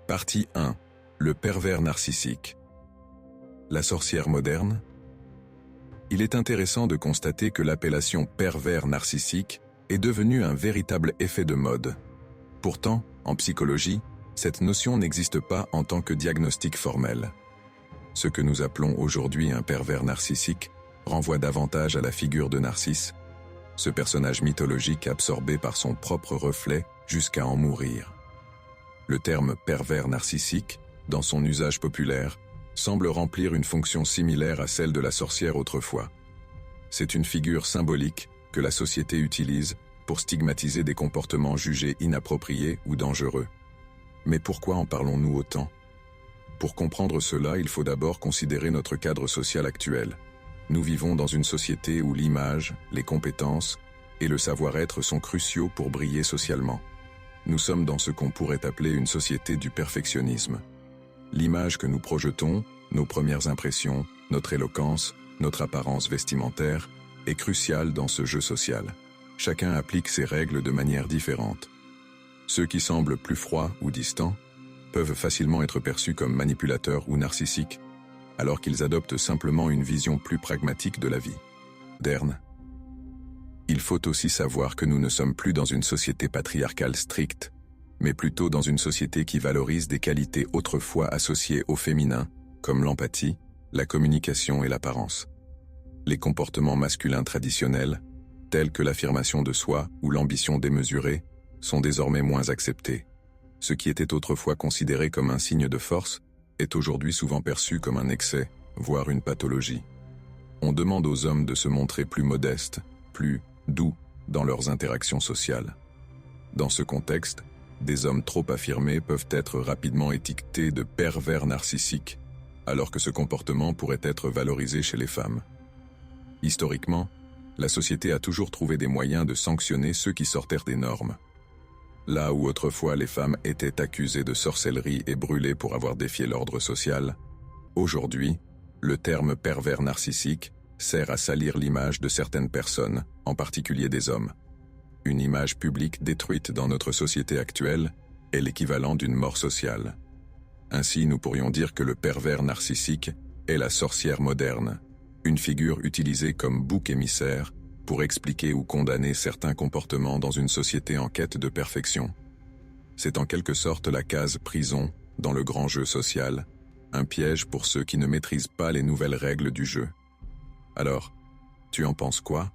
Partie 1. Le pervers narcissique. La sorcière moderne? Il est intéressant de constater que l'appellation pervers narcissique est devenue un véritable effet de mode. Pourtant, en psychologie, cette notion n'existe pas en tant que diagnostic formel. Ce que nous appelons aujourd'hui un pervers narcissique renvoie davantage à la figure de Narcisse, ce personnage mythologique absorbé par son propre reflet jusqu'à en mourir. Le terme pervers narcissique, dans son usage populaire, semble remplir une fonction similaire à celle de la sorcière autrefois. C'est une figure symbolique que la société utilise pour stigmatiser des comportements jugés inappropriés ou dangereux. Mais pourquoi en parlons-nous autant? Pour comprendre cela, il faut d'abord considérer notre cadre social actuel. Nous vivons dans une société où l'image, les compétences et le savoir-être sont cruciaux pour briller socialement. Nous sommes dans ce qu'on pourrait appeler une société du perfectionnisme. L'image que nous projetons, nos premières impressions, notre éloquence, notre apparence vestimentaire, est cruciale dans ce jeu social. Chacun applique ses règles de manière différente. Ceux qui semblent plus froids ou distants peuvent facilement être perçus comme manipulateurs ou narcissiques, alors qu'ils adoptent simplement une vision plus pragmatique de la vie. Moderne. Il faut aussi savoir que nous ne sommes plus dans une société patriarcale stricte, mais plutôt dans une société qui valorise des qualités autrefois associées au féminin, comme l'empathie, la communication et l'apparence. Les comportements masculins traditionnels, tels que l'affirmation de soi ou l'ambition démesurée, sont désormais moins acceptés. Ce qui était autrefois considéré comme un signe de force est aujourd'hui souvent perçu comme un excès, voire une pathologie. On demande aux hommes de se montrer plus modestes, plus doux dans leurs interactions sociales. Dans ce contexte, des hommes trop affirmés peuvent être rapidement étiquetés de pervers narcissiques, alors que ce comportement pourrait être valorisé chez les femmes. Historiquement, la société a toujours trouvé des moyens de sanctionner ceux qui sortèrent des normes. Là où autrefois les femmes étaient accusées de sorcellerie et brûlées pour avoir défié l'ordre social, aujourd'hui, le terme pervers narcissique sert à salir l'image de certaines personnes, en particulier des hommes. Une image publique détruite dans notre société actuelle est l'équivalent d'une mort sociale. Ainsi, nous pourrions dire que le pervers narcissique est la sorcière moderne, une figure utilisée comme bouc émissaire pour expliquer ou condamner certains comportements dans une société en quête de perfection. C'est en quelque sorte la case prison dans le grand jeu social, un piège pour ceux qui ne maîtrisent pas les nouvelles règles du jeu. Alors, tu en penses quoi ?